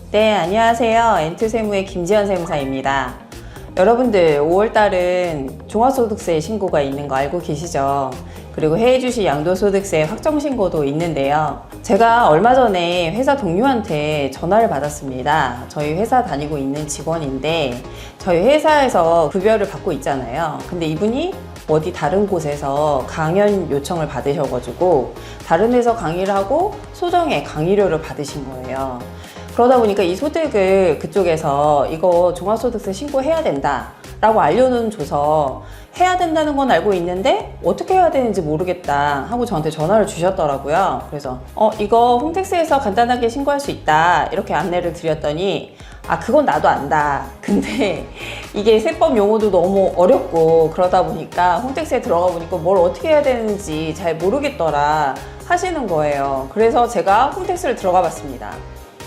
네, 안녕하세요. 엔트세무의 김지연 세무사입니다. 여러분들 5월달은 종합소득세 신고가 있는 거 알고 계시죠? 그리고 해외주식 양도소득세 확정신고도 있는데요. 제가 얼마 전에 회사 동료한테 전화를 받았습니다. 저희 회사 다니고 있는 직원인데 저희 회사에서 급여를 받고 있잖아요. 근데 이분이 어디 다른 곳에서 강연 요청을 받으셔가지고 다른 데서 강의를 하고 소정의 강의료를 받으신 거예요. 그러다 보니까 이 소득을 그쪽에서 이거 종합소득세 신고해야 된다 라고 알려는 줘서 해야 된다는 건 알고 있는데 어떻게 해야 되는지 모르겠다 하고 저한테 전화를 주셨더라고요. 그래서 이거 홈택스에서 간단하게 신고할 수 있다 이렇게 안내를 드렸더니 그건 나도 안다. 근데 이게 세법 용어도 너무 어렵고 그러다 보니까 홈택스에 들어가 보니까 뭘 어떻게 해야 되는지 잘 모르겠더라 하시는 거예요. 그래서 제가 홈택스를 들어가 봤습니다.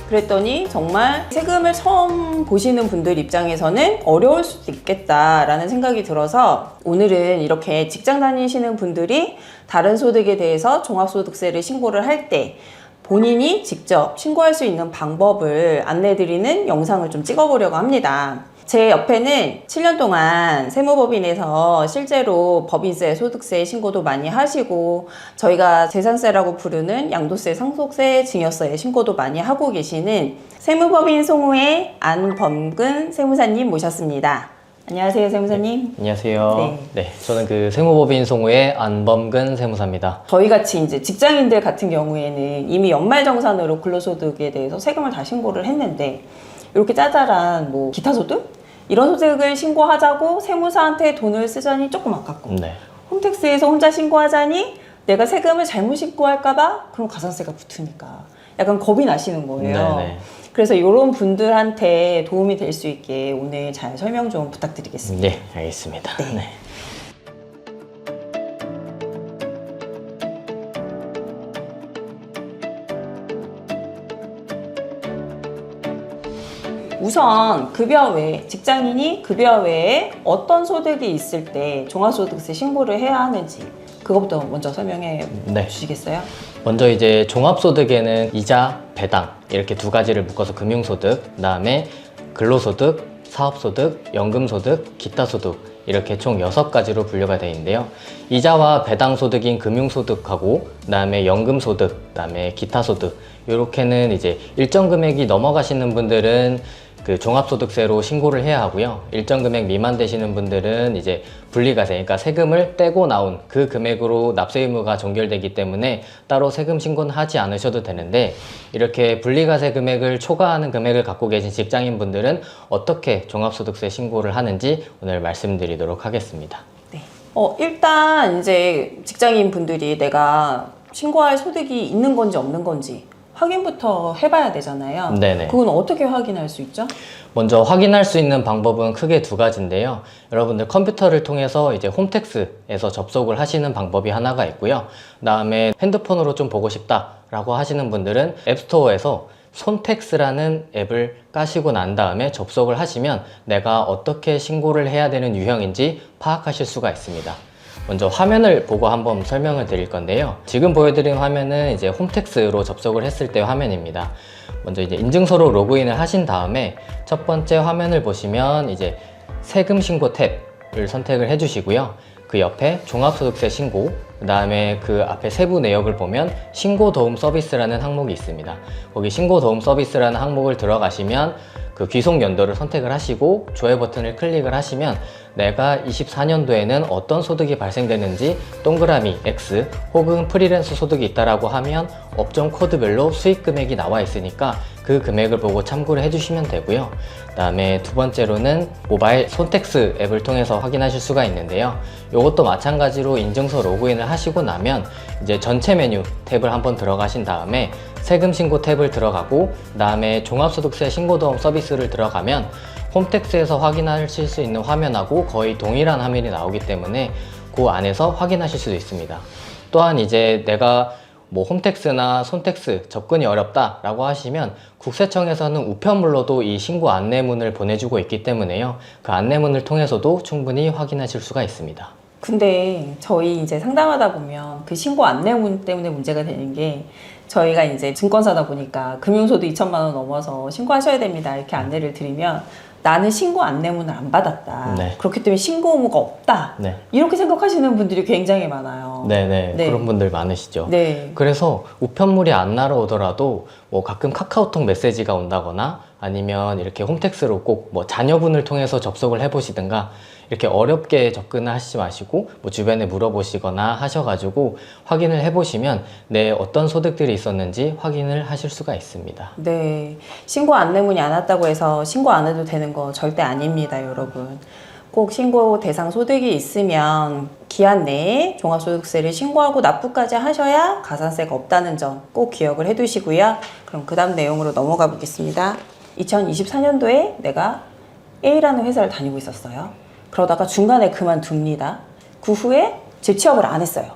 그랬더니 정말 세금을 처음 보시는 분들 입장에서는 어려울 수도 있겠다라는 생각이 들어서 오늘은 이렇게 직장 다니시는 분들이 다른 소득에 대해서 종합소득세를 신고를 할 때 본인이 직접 신고할 수 있는 방법을 안내드리는 영상을 좀 찍어보려고 합니다. 제 옆에는 7년 동안 세무법인에서 실제로 법인세, 소득세 신고도 많이 하시고 저희가 재산세라고 부르는 양도세, 상속세, 증여세 신고도 많이 하고 계시는 세무법인 송우의 안범근 세무사님 모셨습니다. 안녕하세요, 세무사님. 안녕하세요. 저는 그 세무법인 송우의 안범근 세무사입니다. 저희 같이 이제 직장인들 같은 경우에는 이미 연말정산으로 근로소득에 대해서 세금을 다 신고를 했는데 이렇게 짜잘한 뭐 기타 소득? 이런 소득을 신고하자고 세무사한테 돈을 쓰자니 조금 아깝고 홈택스에서 혼자 신고하자니 내가 세금을 잘못 신고할까봐 그럼 가산세가 붙으니까 약간 겁이 나시는 거예요. 그래서 이런 분들한테 도움이 될 수 있게 오늘 잘 설명 좀 부탁드리겠습니다. 네, 알겠습니다. 우선 급여 외에 직장인이 급여 외에 어떤 소득이 있을 때 종합소득세 신고를 해야 하는지 그것부터 먼저 설명해 주시겠어요? 먼저 이제 종합소득에는 이자, 배당 이렇게 두 가지를 묶어서 금융소득, 그다음에 근로소득, 사업소득, 연금소득, 기타소득 이렇게 총 6가지로 분류가 되어 있는데요. 이자와 배당소득인 금융소득하고 그다음에 연금소득, 그다음에 기타소득 이렇게는 이제 일정 금액이 넘어가시는 분들은 그 종합소득세로 신고를 해야 하고요. 일정 금액 미만 되시는 분들은 이제 분리과세, 그러니까 세금을 떼고 나온 그 금액으로 납세 의무가 종결되기 때문에 따로 세금 신고는 하지 않으셔도 되는데 이렇게 분리과세 금액을 초과하는 금액을 갖고 계신 직장인 분들은 어떻게 종합소득세 신고를 하는지 오늘 말씀드리도록 하겠습니다. 일단 이제 직장인 분들이 내가 신고할 소득이 있는 건지 없는 건지 확인부터 해봐야 되잖아요. 그건 어떻게 확인할 수 있죠? 먼저 확인할 수 있는 방법은 크게 두 가지인데요. 여러분들 컴퓨터를 통해서 이제 홈택스에서 접속을 하시는 방법이 하나가 있고요. 그다음에 핸드폰으로 좀 보고 싶다라고 하시는 분들은 앱스토어에서 손택스라는 앱을 까시고 난 다음에 접속을 하시면 내가 어떻게 신고를 해야 되는 유형인지 파악하실 수가 있습니다. 먼저 화면을 보고 한번 설명을 드릴 건데요. 지금 보여드린 화면은 이제 홈택스로 접속을 했을 때 화면입니다. 먼저 이제 인증서로 로그인을 하신 다음에 첫 번째 화면을 보시면 이제 세금 신고 탭을 선택을 해주시고요. 그 옆에 종합소득세 신고, 그 다음에 그 앞에 세부 내역을 보면 신고 도움 서비스라는 항목이 있습니다. 거기 신고 도움 서비스라는 항목을 들어가시면 그 귀속 연도를 선택을 하시고 조회 버튼을 클릭을 하시면 내가 24년도에는 어떤 소득이 발생되는지 동그라미 X 혹은 프리랜서 소득이 있다라고 하면 업종 코드별로 수익 금액이 나와 있으니까 그 금액을 보고 참고를 해주시면 되고요. 그 다음에 두 번째로는 모바일 손택스 앱을 통해서 확인하실 수가 있는데요. 이것도 마찬가지로 인증서 로그인을 하시고 나면 이제 전체 메뉴 탭을 한번 들어가신 다음에 세금 신고 탭을 들어가고 그 다음에 종합소득세 신고도움 서비스를 들어가면 홈택스에서 확인하실 수 있는 화면하고 거의 동일한 화면이 나오기 때문에 그 안에서 확인하실 수도 있습니다. 또한 이제 내가 뭐 홈택스나 손택스 접근이 어렵다 라고 하시면 국세청에서는 우편물로도 이 신고 안내문을 보내주고 있기 때문에요. 그 안내문을 통해서도 충분히 확인하실 수가 있습니다. 근데 저희 이제 상담하다 보면 그 신고 안내문 때문에 문제가 되는 게 저희가 이제 증권사다 보니까 금융소득 2천만 원 넘어서 신고하셔야 됩니다. 이렇게 안내를 드리면 나는 신고 안내문을 안 받았다. 네. 그렇기 때문에 신고 의무가 없다. 네. 이렇게 생각하시는 분들이 굉장히 많아요. 네네. 네. 그런 분들 많으시죠. 네. 그래서 우편물이 안 날아오더라도 뭐 가끔 카카오톡 메시지가 온다거나 아니면 이렇게 홈택스로 꼭 뭐 자녀분을 통해서 접속을 해보시든가 이렇게 어렵게 접근을 하시지 마시고 뭐 주변에 물어보시거나 하셔가지고 확인을 해보시면 내 어떤 소득들이 있었는지 확인을 하실 수가 있습니다. 네. 신고 안내문이 안 왔다고 해서 신고 안 해도 되는 거 절대 아닙니다, 여러분. 꼭 신고 대상 소득이 있으면 기한 내에 종합소득세를 신고하고 납부까지 하셔야 가산세가 없다는 점 꼭 기억을 해 두시고요. 그럼 그 다음 내용으로 넘어가 보겠습니다. 2024년도에 내가 A라는 회사를 다니고 있었어요. 그러다가 중간에 그만둡니다. 그 후에 재취업을 안 했어요.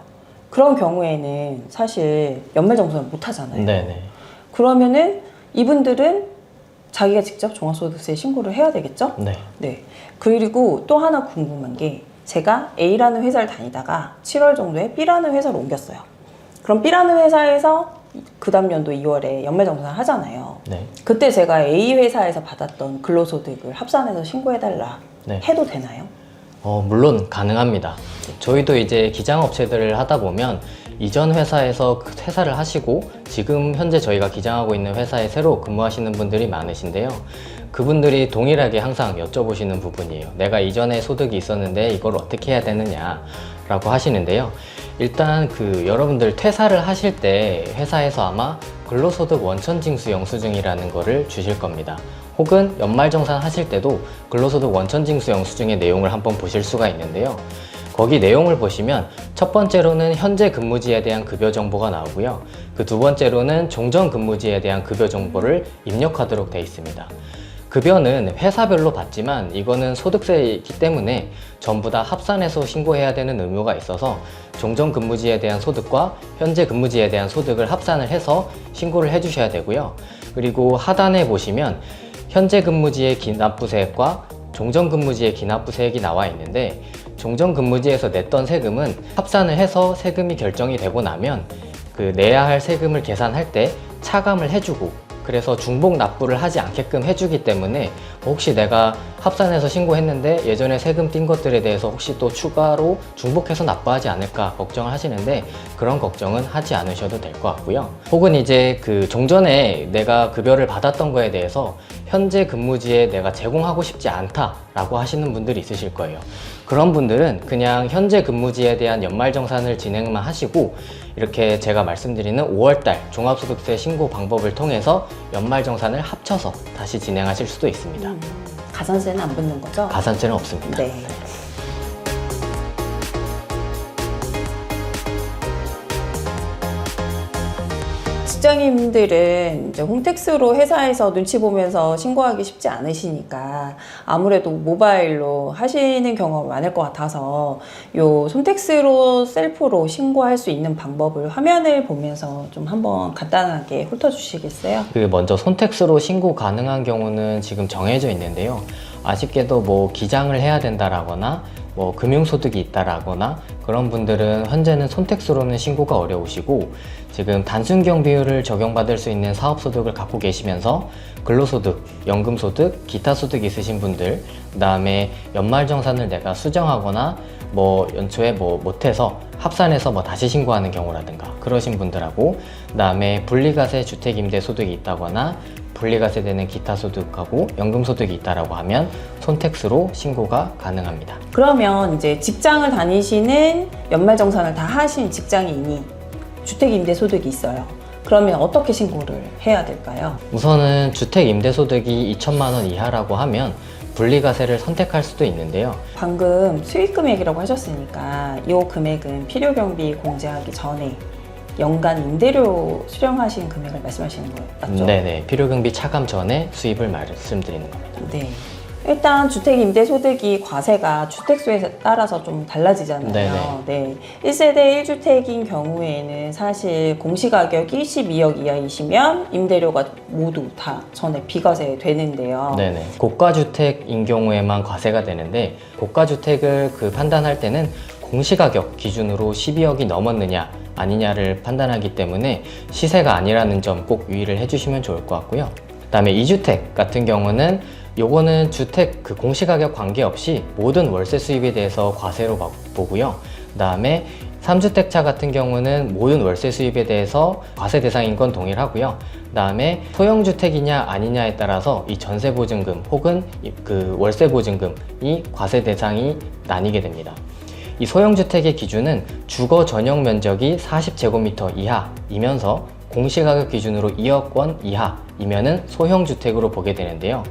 그런 경우에는 사실 연말정산을 못 하잖아요. 네네. 그러면은 이분들은 자기가 직접 종합소득세 신고를 해야 되겠죠? 네. 네. 그리고 또 하나 궁금한 게 제가 A라는 회사를 다니다가 7월 정도에 B라는 회사로 옮겼어요. 그럼 B라는 회사에서 그 다음 연도 2월에 연말정산을 하잖아요. 네. 그때 제가 A 회사에서 받았던 근로소득을 합산해서 신고해달라 네. 해도 되나요? 물론 가능합니다. 저희도 이제 기장업체들을 하다 보면 이전 회사에서 그 퇴사를 하시고 지금 현재 저희가 기장하고 있는 회사에 새로 근무하시는 분들이 많으신데요. 그분들이 동일하게 항상 여쭤보시는 부분이에요. 내가 이전에 소득이 있었는데 이걸 어떻게 해야 되느냐 라고 하시는데요. 일단 여러분들 퇴사를 하실 때 회사에서 아마 근로소득 원천징수 영수증이라는 거를 주실 겁니다. 혹은 연말정산 하실 때도 근로소득 원천징수 영수증의 내용을 한번 보실 수가 있는데요. 거기 내용을 보시면 첫 번째로는 현재 근무지에 대한 급여 정보가 나오고요. 그 두 번째로는 종전 근무지에 대한 급여 정보를 입력하도록 되어 있습니다. 급여는 회사별로 받지만 이거는 소득세이기 때문에 전부 다 합산해서 신고해야 되는 의무가 있어서 종전 근무지에 대한 소득과 현재 근무지에 대한 소득을 합산을 해서 신고를 해주셔야 되고요. 그리고 하단에 보시면 현재 근무지의 기납부세액과 종전 근무지의 기납부세액이 나와 있는데 종전 근무지에서 냈던 세금은 합산을 해서 세금이 결정이 되고 나면 내야 할 세금을 계산할 때 차감을 해주고 그래서 중복 납부를 하지 않게끔 해주기 때문에 혹시 내가 합산해서 신고했는데 예전에 세금 띈 것들에 대해서 혹시 또 추가로 중복해서 납부하지 않을까 걱정을 하시는데 그런 걱정은 하지 않으셔도 될 것 같고요. 혹은 이제 종전에 내가 급여를 받았던 거에 대해서 현재 근무지에 내가 제공하고 싶지 않다라고 하시는 분들이 있으실 거예요. 그런 분들은 그냥 현재 근무지에 대한 연말정산을 진행만 하시고 이렇게 제가 말씀드리는 5월달 종합소득세 신고 방법을 통해서 연말정산을 합쳐서 다시 진행하실 수도 있습니다. 가산세는 안 붙는 거죠? 가산세는 없습니다. 네. 직장인들은 이제 홈택스로 회사에서 눈치 보면서 신고하기 쉽지 않으시니까 아무래도 모바일로 하시는 경우가 많을 것 같아서 요 홈택스로 셀프로 신고할 수 있는 방법을 화면을 보면서 좀 한번 간단하게 훑어주시겠어요? 먼저 손택스로 신고 가능한 경우는 지금 정해져 있는데요. 아쉽게도 뭐 기장을 해야 된다라거나 뭐 금융소득이 있다라거나 그런 분들은 현재는 손택스로는 신고가 어려우시고 지금 단순경 비율을 적용받을 수 있는 사업소득을 갖고 계시면서 근로소득, 연금소득, 기타 소득이 있으신 분들 그 다음에 연말정산을 내가 수정하거나 뭐 연초에 뭐 못해서 합산해서 뭐 다시 신고하는 경우라든가 그러신 분들하고 그 다음에 분리과세 주택임대소득이 있다거나 분리과세 되는 기타 소득하고 연금소득이 있다라고 하면 손택스로 신고가 가능합니다. 그러면 이제 직장을 다니시는 연말정산을 다 하신 직장인이 주택임대소득이 있어요. 그러면 어떻게 신고를 해야 될까요? 우선은 주택임대소득이 2천만 원 이하라고 하면 분리과세를 선택할 수도 있는데요. 방금 수익금액이라고 하셨으니까 이 금액은 필요경비 공제하기 전에 연간 임대료 수령하신 금액을 말씀하시는 거 맞죠? 네네. 필요경비 차감 전에 수입을 말씀드리는 겁니다. 네. 일단 주택임대소득이 과세가 주택수에 따라서 좀 달라지잖아요. 네네. 네. 1세대 1주택인 경우에는 사실 공시가격이 12억 이하이시면 임대료가 모두 다 전에 비과세 되는데요. 네네. 고가주택인 경우에만 과세가 되는데 고가주택을 판단할 때는 공시가격 기준으로 12억이 넘었느냐 아니냐를 판단하기 때문에 시세가 아니라는 점 꼭 유의를 해주시면 좋을 것 같고요. 그 다음에 2주택 같은 경우는 요거는 주택 그 공시가격 관계없이 모든 월세 수입에 대해서 과세로 보고요. 그 다음에 3주택차 같은 경우는 모든 월세 수입에 대해서 과세 대상인 건 동일하고요. 그 다음에 소형주택이냐 아니냐에 따라서 이 전세보증금 혹은 그 월세보증금이 과세 대상이 나뉘게 됩니다. 이 소형주택의 기준은 주거 전용 면적이 40제곱미터 이하이면서 공시가격 기준으로 2억 원 이하이면은 소형주택으로 보게 되는데요.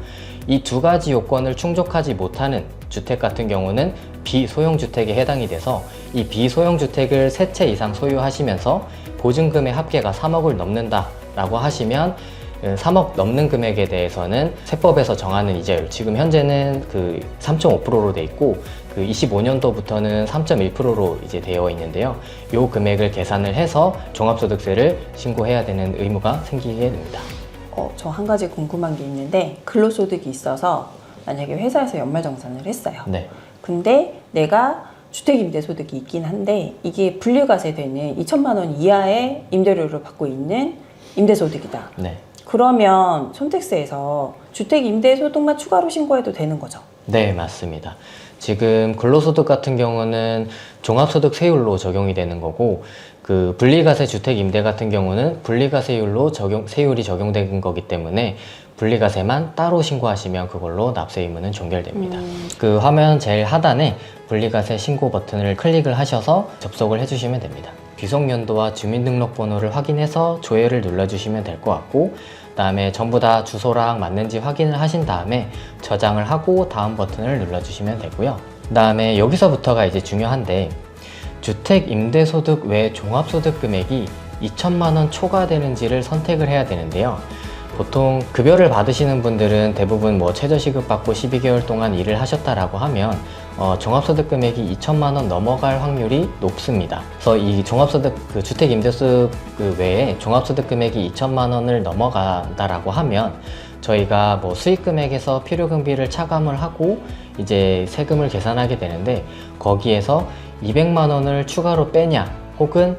이 두 가지 요건을 충족하지 못하는 주택 같은 경우는 비소형주택에 해당이 돼서 이 비소형주택을 3채 이상 소유하시면서 보증금의 합계가 3억을 넘는다 라고 하시면 3억 넘는 금액에 대해서는 세법에서 정하는 이자율, 지금 현재는 그 3.5%로 돼 있고 그 25년도부터는 3.1%로 이제 되어 있는데요. 요 금액을 계산을 해서 종합소득세를 신고해야 되는 의무가 생기게 됩니다. 저 한 가지 궁금한 게 있는데, 근로소득이 있어서 만약에 회사에서 연말정산을 했어요. 네. 근데 내가 주택임대소득이 있긴 한데 이게 분리과세되는 2천만 원 이하의 임대료를 받고 있는 임대소득이다. 네. 그러면 손택스에서 주택임대소득만 추가로 신고해도 되는 거죠? 네, 맞습니다. 지금 근로소득 같은 경우는 종합소득세율로 적용이 되는 거고, 그 분리과세 주택임대 같은 경우는 분리과세율로 세율이 적용된 거기 때문에 분리과세만 따로 신고하시면 그걸로 납세 의무는 종결됩니다. 그 화면 제일 하단에 분리과세 신고 버튼을 클릭을 하셔서 접속을 해주시면 됩니다. 귀속연도와 주민등록번호를 확인해서 조회를 눌러주시면 될 것 같고, 그 다음에 전부 다 주소랑 맞는지 확인을 하신 다음에 저장을 하고 다음 버튼을 눌러주시면 되고요. 그 다음에 여기서부터가 이제 중요한데, 주택임대소득 외 종합소득 금액이 2천만 원 초과되는지를 선택을 해야 되는데요. 보통 급여를 받으시는 분들은 대부분 뭐 최저시급 받고 12개월 동안 일을 하셨다라고 하면 종합소득 금액이 2천만 원 넘어갈 확률이 높습니다. 그래서 이 종합소득 그 주택임대소득 그 외에 종합소득 금액이 2천만 원을 넘어간다라고 하면 저희가 뭐 수익금액에서 필요경비를 차감을 하고 이제 세금을 계산하게 되는데, 거기에서 200만 원을 추가로 빼냐 혹은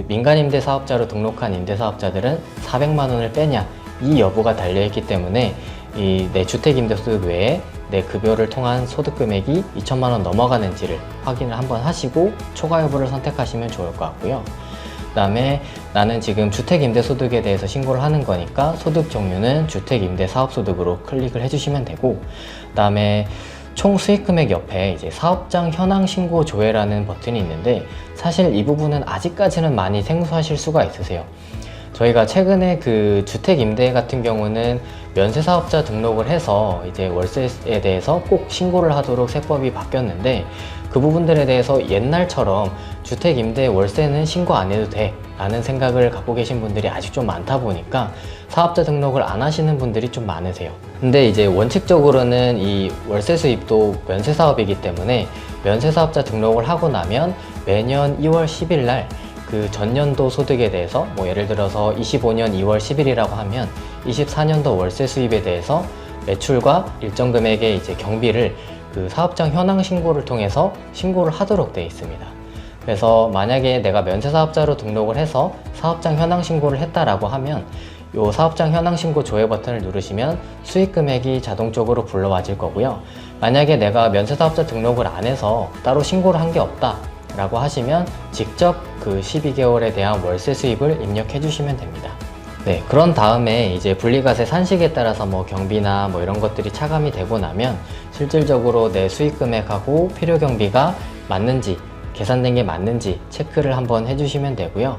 민간임대사업자로 등록한 임대사업자들은 400만 원을 빼냐, 이 여부가 달려있기 때문에 내 주택임대소득 외에 내 급여를 통한 소득금액이 2천만 원 넘어가는지를 확인을 한번 하시고 초과 여부를 선택하시면 좋을 것 같고요. 그 다음에 나는 지금 주택임대소득에 대해서 신고를 하는 거니까 소득 종류는 주택임대사업소득으로 클릭을 해주시면 되고, 그 다음에 총 수익금액 옆에 이제 사업장 현황 신고 조회라는 버튼이 있는데, 사실 이 부분은 아직까지는 많이 생소하실 수가 있으세요. 저희가 최근에 그 주택임대 같은 경우는 면세사업자 등록을 해서 이제 월세에 대해서 꼭 신고를 하도록 세법이 바뀌었는데, 그 부분들에 대해서 옛날처럼 주택임대 월세는 신고 안 해도 돼 라는 생각을 갖고 계신 분들이 아직 좀 많다 보니까 사업자 등록을 안 하시는 분들이 좀 많으세요. 근데 이제 원칙적으로는 이 월세 수입도 면세사업이기 때문에 면세사업자 등록을 하고 나면 매년 2월 10일 날 그 전년도 소득에 대해서 뭐 예를 들어서 25년 2월 10일이라고 하면 24년도 월세 수입에 대해서 매출과 일정 금액의 이제 경비를 그 사업장 현황 신고를 통해서 신고를 하도록 되어 있습니다. 그래서 만약에 내가 면세사업자로 등록을 해서 사업장 현황 신고를 했다라고 하면 이 사업장 현황 신고 조회 버튼을 누르시면 수익 금액이 자동적으로 불러와질 거고요. 만약에 내가 면세사업자 등록을 안 해서 따로 신고를 한 게 없다 라고 하시면 직접 그 12개월에 대한 월세 수입을 입력해 주시면 됩니다. 네, 그런 다음에 이제 분리과세 산식에 따라서 뭐 경비나 뭐 이런 것들이 차감이 되고 나면 실질적으로 내 수익 금액하고 필요 경비가 맞는지, 계산된 게 맞는지 체크를 한번 해주시면 되고요.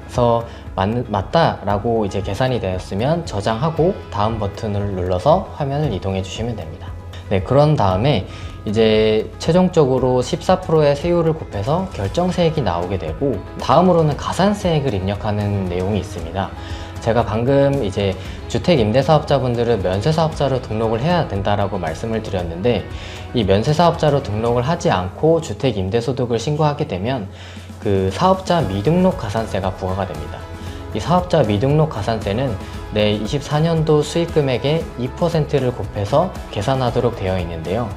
그래서 맞다라고 이제 계산이 되었으면 저장하고 다음 버튼을 눌러서 화면을 이동해 주시면 됩니다. 네, 그런 다음에 이제 최종적으로 14%의 세율을 곱해서 결정세액이 나오게 되고, 다음으로는 가산세액을 입력하는 내용이 있습니다. 제가 방금 이제 주택임대사업자분들은 면세사업자로 등록을 해야 된다라고 말씀을 드렸는데, 이 면세사업자로 등록을 하지 않고 주택임대소득을 신고하게 되면 그 사업자 미등록 가산세가 부과가 됩니다. 이 사업자 미등록 가산세는 내 24년도 수익금액의 2%를 곱해서 계산하도록 되어 있는데요.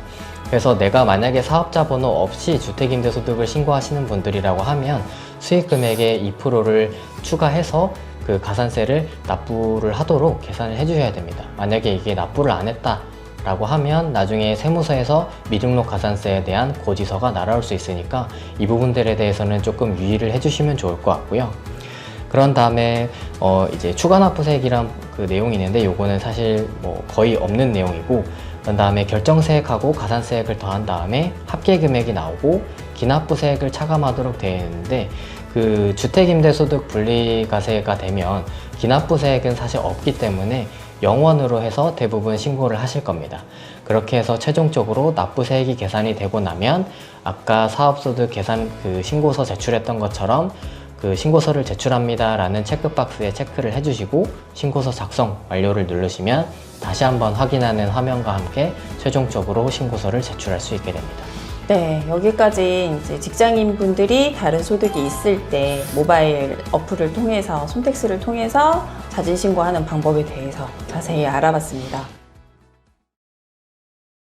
그래서 내가 만약에 사업자 번호 없이 주택임대소득을 신고하시는 분들이라고 하면 수익금액의 2%를 추가해서 그 가산세를 납부를 하도록 계산을 해주셔야 됩니다. 만약에 이게 납부를 안 했다 라고 하면 나중에 세무서에서 미등록 가산세에 대한 고지서가 날아올 수 있으니까 이 부분들에 대해서는 조금 유의를 해주시면 좋을 것 같고요. 그런 다음에 이제 추가 납부세액이란 그 내용이 있는데 요거는 사실 뭐 거의 없는 내용이고, 그런 다음에 결정세액하고 가산세액을 더한 다음에 합계금액이 나오고 기납부세액을 차감하도록 되어 있는데, 그 주택임대소득 분리과세가 되면 기납부세액은 사실 없기 때문에 0원으로 해서 대부분 신고를 하실 겁니다. 그렇게 해서 최종적으로 납부세액이 계산이 되고 나면 아까 사업소득 계산 그 신고서 제출했던 것처럼 그 신고서를 제출합니다 라는 체크박스에 체크를 해주시고 신고서 작성 완료를 누르시면 다시 한번 확인하는 화면과 함께 최종적으로 신고서를 제출할 수 있게 됩니다. 네, 여기까지 이제 직장인 분들이 다른 소득이 있을 때 모바일 어플을 통해서 홈택스를 통해서 자진 신고하는 방법에 대해서 자세히 알아봤습니다.